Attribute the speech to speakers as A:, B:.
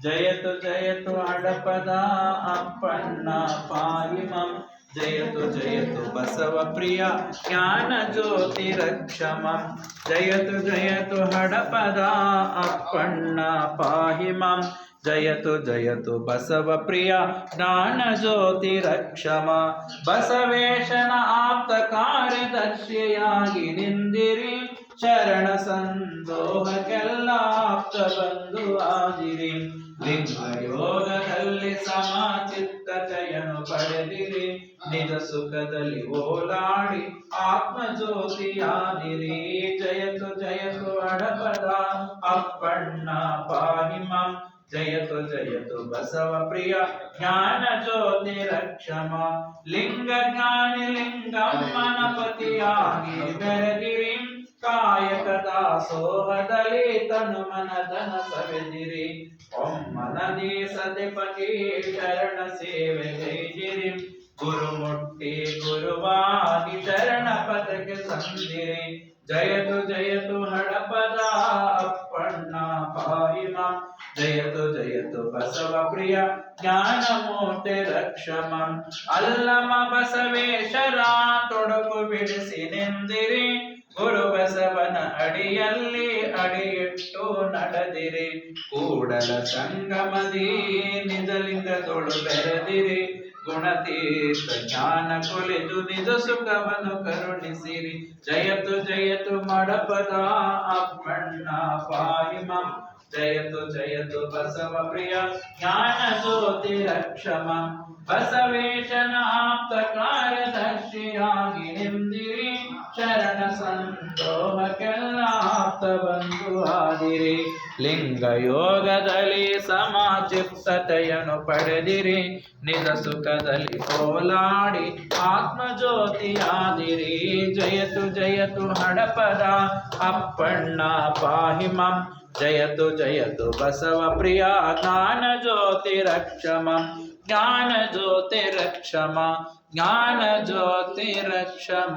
A: ಜಯತು ಹಡಪದ ಅಪ್ಪಣ್ಣ ಪಾಹಿ ಮಂ. ಜಯತು ಬಸವ ಪ್ರಿಯ ಜ್ಞಾನ ಜ್ಯೋತಿ ರಕ್ಷಮಂ. ಜಯತು ಹಡಪದ ಅಪ್ಪಣ್ಣ ಪಾಹಿ ಮಂ. ಜಯತು ಬಸವ ಪ್ರಿಯ ಜ್ಞಾನ ಜ್ಯೋತಿ ರಕ್ಷಮ. ಬಸವೇಶನ ಆಪ್ತ ಕಾರ್ಯದರ್ಶಿಯಾಗಿ ನಿಂದಿರಿ, ಶರಣ ಸಂದೋಹಕ್ಕೆಲ್ಲ ಆಪ್ತ ಬಂಧು ಆದಿರಿ. ಲಿಂಗ ಯೋಗದಲ್ಲಿ ಸಮಚಿತ್ತತೆಯನ್ನು ಪಡೆದಿರಿ, ನಿಜ ಸುಖದಲ್ಲಿ ಓಲಾಡಿ ಆತ್ಮ ಜ್ಯೋತಿಯಾದಿರಿ. ಜಯತು ಹಡಪದ ಅಪ್ಪಣ್ಣ ಪಾಹಿ ಮಂ. ಜಯತು ಬಸವ ಪ್ರಿಯ ಜ್ಞಾನ ಜ್ಯೋತಿ ರಕ್ಷಮ. ಲಿಂಗ ಜ್ಞಾನಿ ಲಿಂಗಮ್ಮನ ಪತಿಯಾಗಿ ಬೆರೆದಿರಿ, ಕಾಯಕ ದಾಸೋಹದಲ್ಲಿ ತನು ಮನದನ ಸವೆದಿರಿ. ಒಮ್ಮನದಿ ಸತಿಪತಿ ಶರಣ ಸೇವೆ ಗೈದಿರಿ, ಗುರು ಮುಟ್ಟಿ ಗುರುವಾಗಿ ಶರಣ ಪದಕ್ಕೆ ಸಂದಿರಿ. ಜಯತು ಹಡಪದ ಅಪ್ಪಣ್ಣ ಪಾಹಿ ಮಂ. ಜಯತು ಬಸವ ಪ್ರಿಯ ಜ್ಞಾನ ಮೂರ್ತಿ ರಕ್ಷಮಂ. ಅಲ್ಲಮ ಬಸವೇಶ್ವರ ತೊಡಕು ಬಿಡಿಸಿ ನಿಂದಿರಿ, ಗುರು ಬಸವನ ಅಡಿಯಲ್ಲಿ ಅಡಿಯಿಟ್ಟು ನಡೆದಿರಿ. ಕೂಡಲ ಸಂಗಮದಿ ನಿಜಲಿಂಗದೊಳು ಬೆರೆದಿರಿ, ಗುಣತೀರ್ಥ ಜ್ಞಾನ ಕೊಲಿದು ನಿಜ ಸುಖವನ್ನು ಕರುಣಿಸಿರಿ. ಜಯತು ಮಡಪದ ಅಪ್ಪಣ್ಣ ಪಾಹಿ ಮಂ. ಜಯತು ಬಸವ ಪ್ರಿಯ ಜ್ಞಾನ ಜ್ಯೋತಿ ರಕ್ಷಮಂ. ಬಸವೇಶನ ಆಪ್ತ ಕಾರ್ಯದರ್ಶಿಯಾಗಿ ನಿಂದಿರಿ, ಶರಣ ಸಂದೋಹಕ್ಕೆಲ್ಲ ಆಪ್ತ ಬಂಧು ಆದಿರಿ. ಲಿಂಗ ಯೋಗದಲ್ಲಿ ಸಮಚಿತ್ತತೆಯನ್ನು ಪಡೆದಿರಿ, ನಿಜ ಸುಖದಲ್ಲಿ ಓಲಾಡಿ ಆತ್ಮ ಜ್ಯೋತಿಯಾದಿರಿ. ಜಯತು ಹಡಪದ ಅಪ್ಪಣ್ಣ ಪಾಹಿ ಮಂ. ಜಯತು ಬಸವ ಪ್ರಿಯ ಜ್ಞಾನ ಜ್ಯೋತಿ ರಕ್ಷಮಂ. ಜ್ಞಾನ ಜ್ಯೋತಿ ರಕ್ಷಮ.